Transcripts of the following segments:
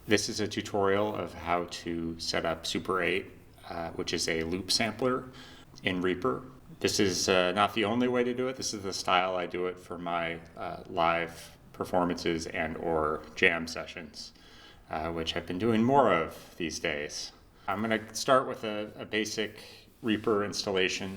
This is a tutorial of how to set up Super8, which is a loop sampler in Reaper. This is not the only way to do it. This is the style I do it for my live performances and or jam sessions, which I've been doing more of these days. I'm going to start with a basic Reaper installation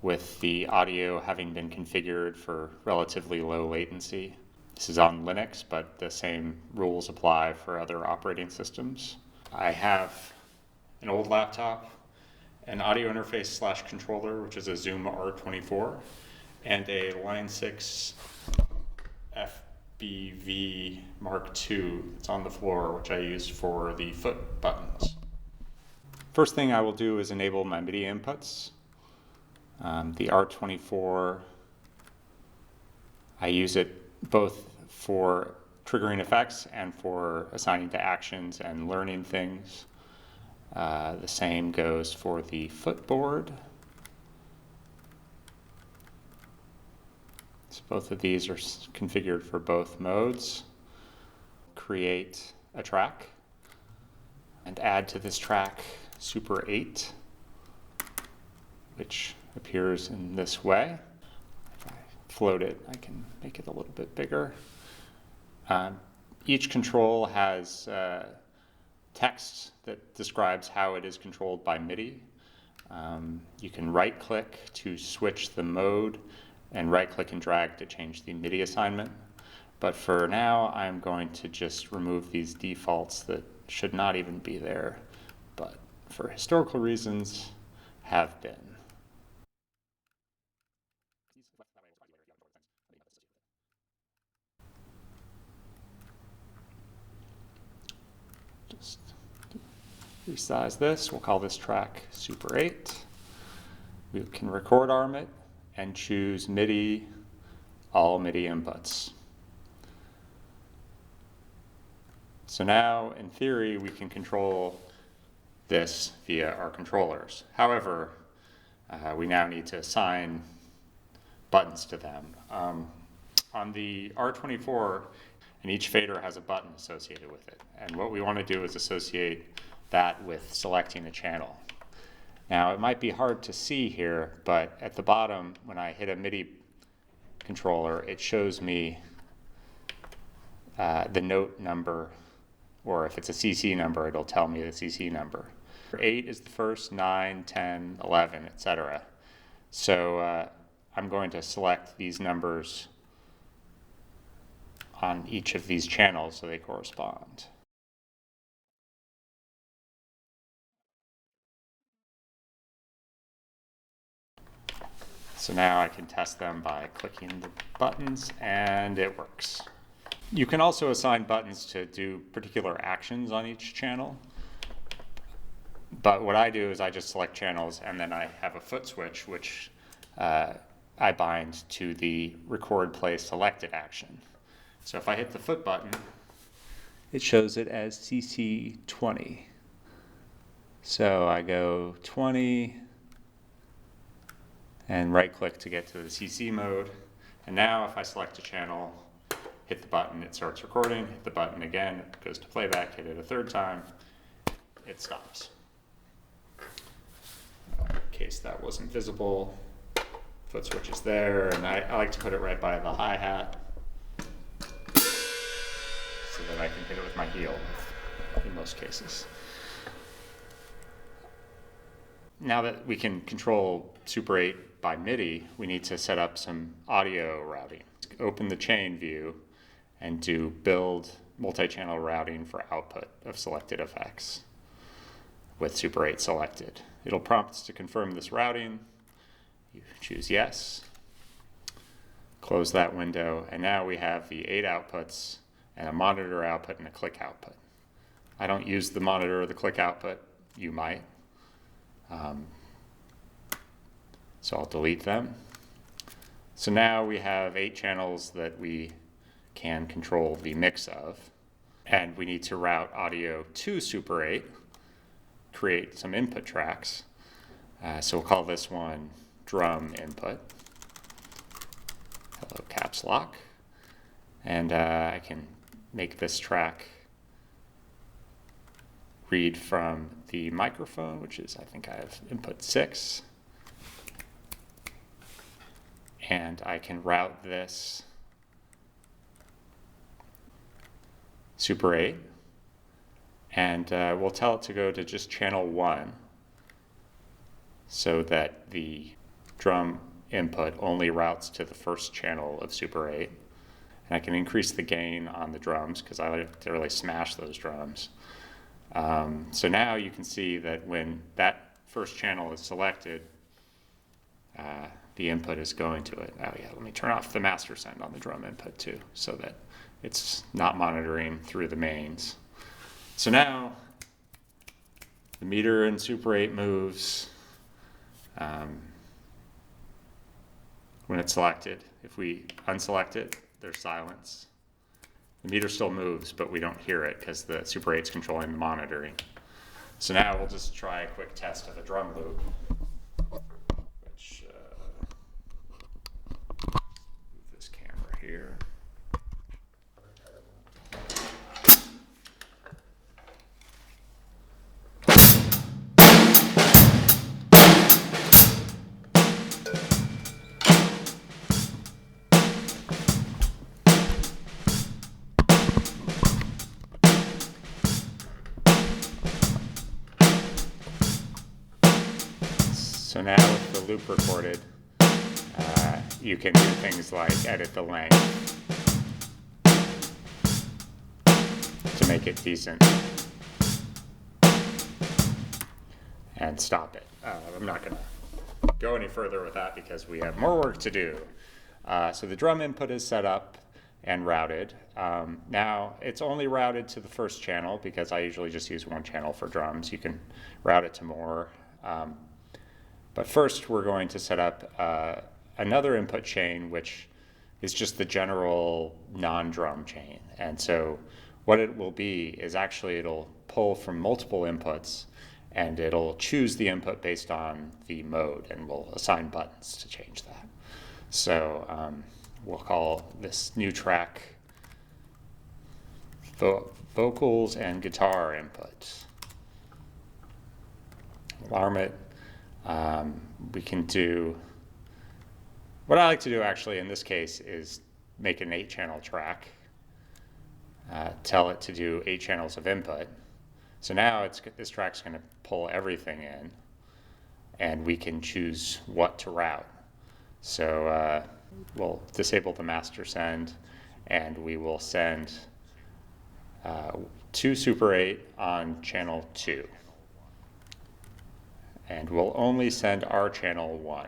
with the audio having been configured for relatively low latency. This is on Linux, but the same rules apply for other operating systems. I have an old laptop, an audio interface / controller, which is a Zoom R24, and a Line 6 FBV Mark II that's on the floor, which I use for the foot buttons. First thing I will do is enable my MIDI inputs. The R24, I use it both for triggering effects and for assigning to actions and learning things. The same goes for the footboard. So both of these are configured for both modes. Create a track and add to this track Super8, which appears in this way. If I float it, I can make it a little bit bigger. Each control has text that describes how it is controlled by MIDI. You can right-click to switch the mode and right-click and drag to change the MIDI assignment. But for now, I'm going to just remove these defaults that should not even be there, but for historical reasons have been. Just resize this. We'll call this track Super8. We can record arm it and choose MIDI, all MIDI inputs. So now, in theory, we can control this via our controllers. However, we now need to assign buttons to them. On the R24, and each fader has a button associated with it. And what we want to do is associate that with selecting a channel. Now, it might be hard to see here, but at the bottom, when I hit a MIDI controller, it shows me the note number, or if it's a CC number, it'll tell me the CC number. 8 is the first, 9, 10, 11, etc. So I'm going to select these numbers on each of these channels so they correspond. So now I can test them by clicking the buttons, and it works. You can also assign buttons to do particular actions on each channel. But what I do is I just select channels, and then I have a foot switch, which I bind to the record play selected action. So if I hit the foot button, it shows it as CC20. So I go 20 and right click to get to the CC mode. And now if I select a channel, hit the button, it starts recording, hit the button again, it goes to playback, hit it a third time, it stops. In case that wasn't visible, foot switch is there, and I like to put it right by the hi-hat so that I can hit it with my heel in most cases. Now that we can control Super8 by MIDI, we need to set up some audio routing. Open the chain view and do build multi-channel routing for output of selected effects with Super8 selected. It'll prompt us to confirm this routing. You choose yes. Close that window, and now we have the 8 outputs and a monitor output and a click output. I don't use the monitor or the click output. You might. So I'll delete them. So now we have 8 channels that we can control the mix of, and we need to route audio to Super8, create some input tracks. So we'll call this one drum input. Hello, caps lock. And I can make this track read from the microphone, which is, I think I have input 6. And I can route this Super 8. And we'll tell it to go to just channel 1 so that the drum input only routes to the first channel of Super 8. And I can increase the gain on the drums because I like to really smash those drums. So now you can see that when that first channel is selected, the input is going to it. Oh yeah, let me turn off the master send on the drum input too so that it's not monitoring through the mains. So now the meter in Super 8 moves when it's selected. If we unselect it, there's silence. The meter still moves, but we don't hear it because the Super 8's controlling the monitoring. So now we'll just try a quick test of a drum loop, which move this camera here. So now with the loop recorded, you can do things like edit the length to make it decent and stop it. I'm not going to go any further with that because we have more work to do. So the drum input is set up and routed. Now it's only routed to the first channel because I usually just use one channel for drums. You can route it to more. But first we're going to set up another input chain, which is just the general non-drum chain. And so what it will be is actually it'll pull from multiple inputs and it'll choose the input based on the mode, and we'll assign buttons to change that. So we'll call this new track vocals and guitar input. Alarm it. We can do, what I like to do actually in this case is make an 8-channel track, tell it to do 8 channels of input. So now this track's going to pull everything in and we can choose what to route. So we'll disable the master send and we will send to Super 8 on channel 2. And we'll only send our channel 1.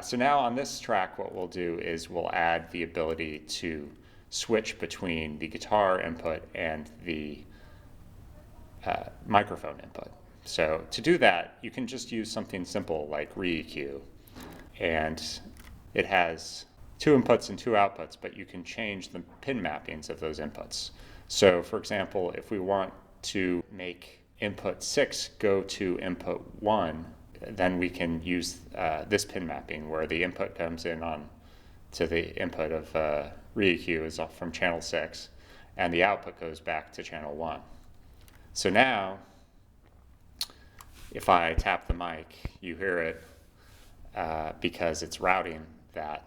So now on this track, what we'll do is we'll add the ability to switch between the guitar input and the microphone input. So to do that, you can just use something simple like re-EQ. And it has 2 inputs and 2 outputs, but you can change the pin mappings of those inputs. So for example, if we want to make input 6 go to input 1, then we can use this pin mapping where the input comes in on to the input of re-EQ is from channel 6 and the output goes back to channel 1. So now if I tap the mic, you hear it because it's routing that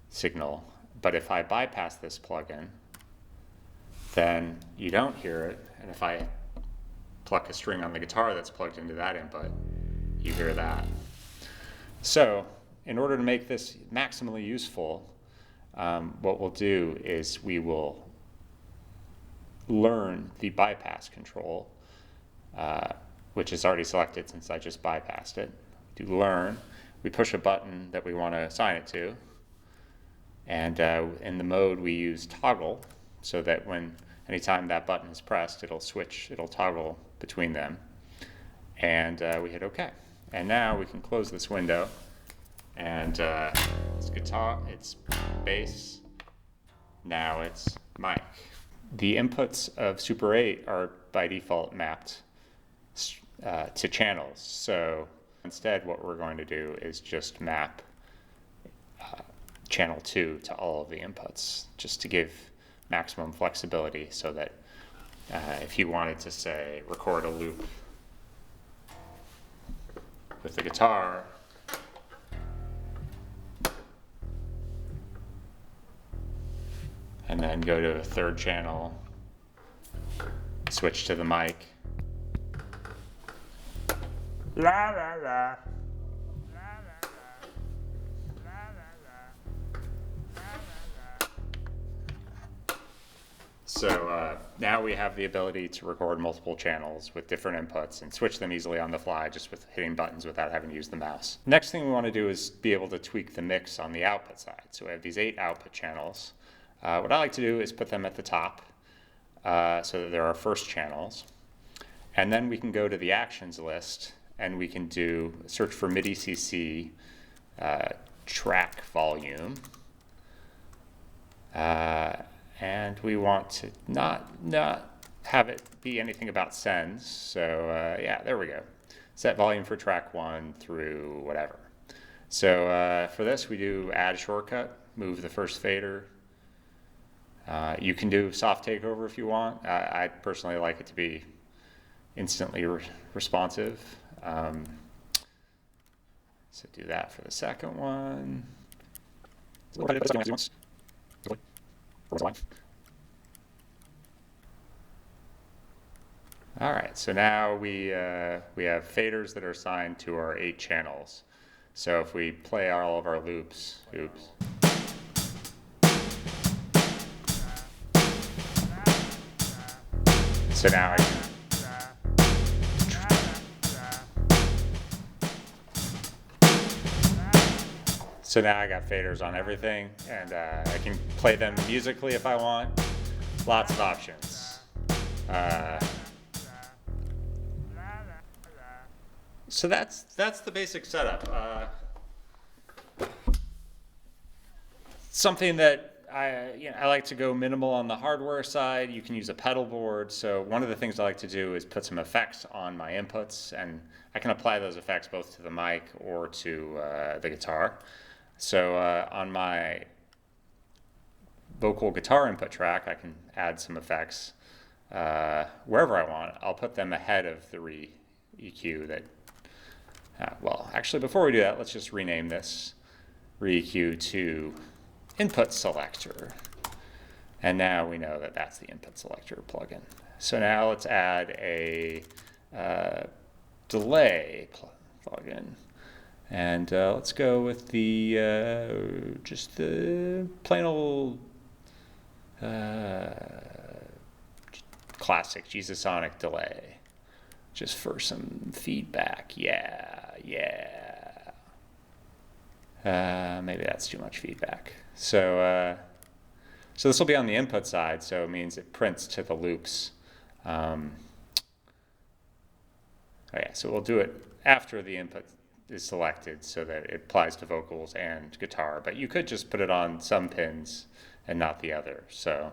signal. But if I bypass this plugin, then you don't hear it. And if I pluck a string on the guitar that's plugged into that input, you hear that. So in order to make this maximally useful, what we'll do is we will learn the bypass control, which is already selected since I just bypassed it. We do learn, we push a button that we want to assign it to, and in the mode we use toggle so that anytime that button is pressed, it'll toggle between them, and we hit OK. And now we can close this window, and it's guitar, it's bass, now it's mic. The inputs of Super 8 are by default mapped to channels, so instead what we're going to do is just map channel 2 to all of the inputs, just to give maximum flexibility so that If you wanted to say record a loop with the guitar, and then go to a third channel, switch to the mic. La la la. So now we have the ability to record multiple channels with different inputs and switch them easily on the fly just with hitting buttons without having to use the mouse. Next thing we want to do is be able to tweak the mix on the output side. So we have these 8 output channels. What I like to do is put them at the top so that they're our first channels. And then we can go to the actions list and we can do search for MIDI CC track volume. And we want to not have it be anything about sends. So yeah, there we go. Set volume for track 1 through whatever. So for this, we do add shortcut, move the first fader. You can do soft takeover if you want. I personally like it to be instantly responsive. So do that for the second one. All right, so now we have faders that are assigned to our 8 channels. So if we play all of our loops, oops. So now I can I got faders on everything, and I can play them musically if I want. Lots of options. So that's the basic setup. Something that I like to go minimal on the hardware side. You can use a pedal board. So one of the things I like to do is put some effects on my inputs, and I can apply those effects both to the mic or to the guitar. So on my vocal guitar input track, I can add some effects wherever I want. I'll put them ahead of the re-EQ that, well, actually before we do that, let's just rename this re-EQ to input selector. And now we know that that's the input selector plugin. So now let's add a delay plugin. And let's go with the just the plain old classic Jesus-Sonic delay, just for some feedback. Maybe that's too much feedback. So so this will be on the input side, so it means it prints to the loops. Oh yeah, so we'll do it after the input is selected so that it applies to vocals and guitar, but you could just put it on some pins and not the other. So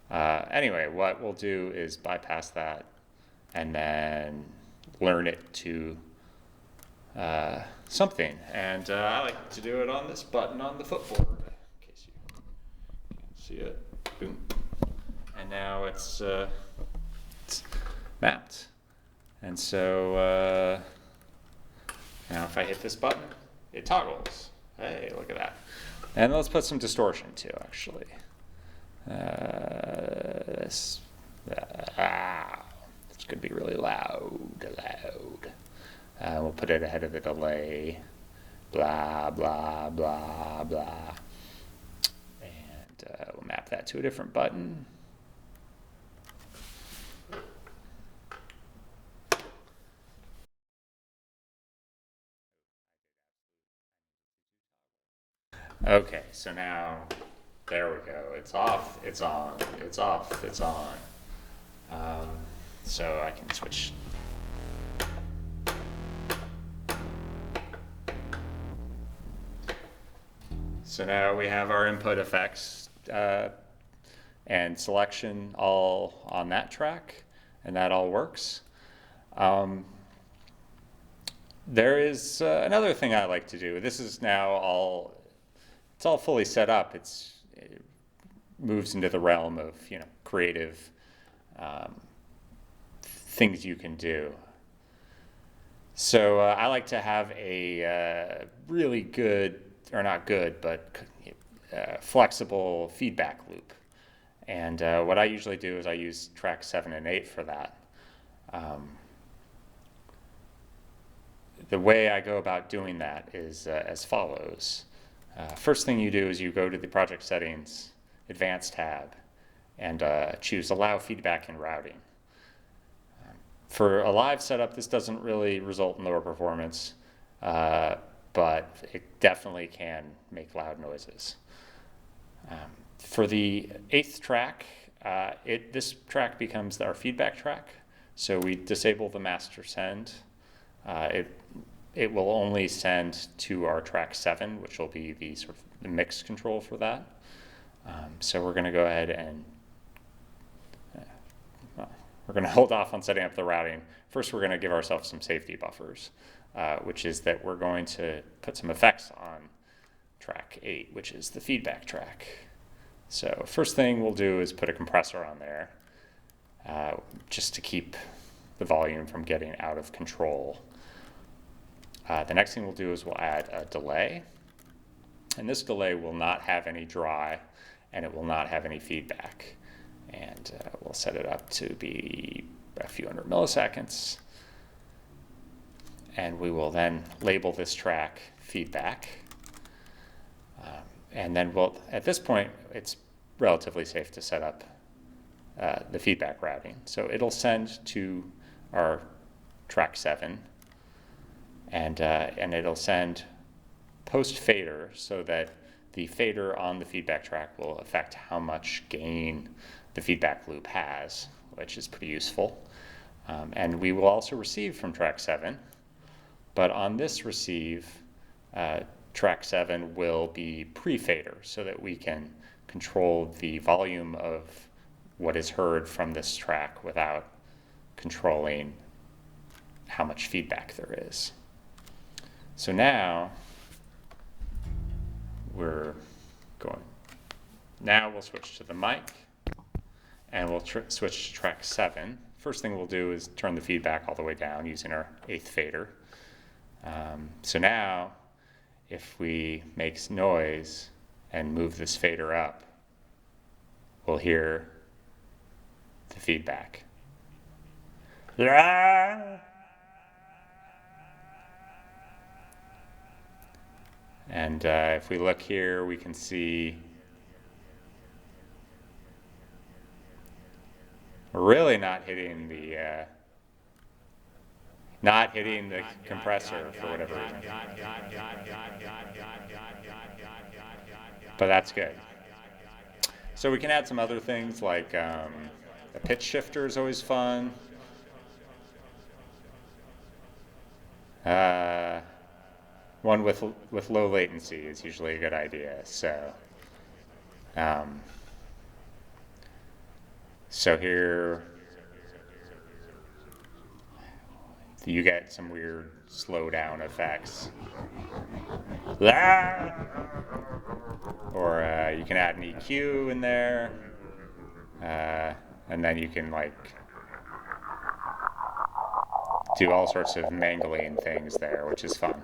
anyway, what we'll do is bypass that and then learn it to something. And I like to do it on this button on the footboard, in case you can't see it. Boom. And now it's mapped. And so now if I hit this button, it toggles. Hey, look at that. And let's put some distortion too, actually. It's going to be really loud. We'll put it ahead of the delay. Blah, blah, blah, blah. And we'll map that to a different button. Okay, so now, there we go. It's off, it's on, it's off, it's on. So I can switch. So now we have our input effects and selection all on that track, and that all works. There is another thing I like to do. This is now it's all fully set up. It moves into the realm of creative things you can do. So I like to have a really good, or not good, but flexible feedback loop. And what I usually do is I use track 7 and 8 for that. The way I go about doing that is as follows. First thing you do is you go to the project settings, advanced tab, and choose allow feedback in routing. For a live setup, this doesn't really result in lower performance, but it definitely can make loud noises. For the 8th track, this track becomes our feedback track. So we disable the master send. It will only send to our track 7, which will be the sort of the mix control for that. So we're going to go ahead and we're going to hold off on setting up the routing. First, we're going to give ourselves some safety buffers, which is that we're going to put some effects on track 8, which is the feedback track. So first thing we'll do is put a compressor on there, just to keep the volume from getting out of control. The next thing we'll do is we'll add a delay. And this delay will not have any dry, and it will not have any feedback. And we'll set it up to be a few hundred milliseconds. And we will then label this track feedback. And then at this point, it's relatively safe to set up the feedback routing. So it'll send to our track 7, and it'll send post fader so that the fader on the feedback track will affect how much gain the feedback loop has, which is pretty useful. And we will also receive from track 7, but on this receive, track 7 will be pre-fader so that we can control the volume of what is heard from this track without controlling how much feedback there is. So now we'll switch to the mic, and we'll switch to track 7. First thing we'll do is turn the feedback all the way down using our 8th fader. So now, if we make noise and move this fader up, we'll hear the feedback. And if we look here, we can see we're really not hitting the compressor for whatever reason. But that's good. So we can add some other things like a pitch shifter is always fun. One with low latency is usually a good idea. So here you get some weird slowdown effects. Or you can add an EQ in there, and then you can do all sorts of mangling things there, which is fun.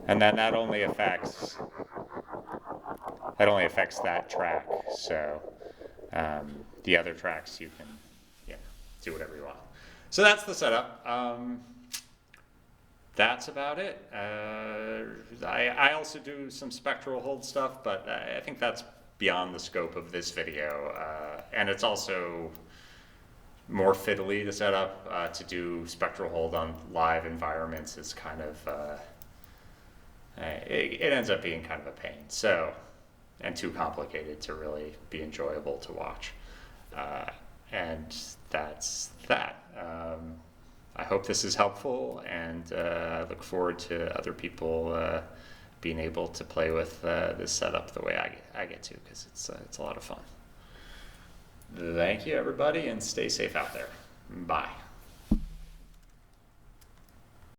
And then that only affects that track. So the other tracks you can do whatever you want. So that's the setup. That's about it. I also do some spectral hold stuff, but I think that's beyond the scope of this video. And it's also more fiddly to set up. To do spectral hold on live environments is kind of, it ends up being kind of a pain. So, and too complicated to really be enjoyable to watch. And that's that. I hope this is helpful, and I look forward to other people being able to play with this setup the way I get to, because it's a lot of fun. Thank you, everybody, and stay safe out there. Bye.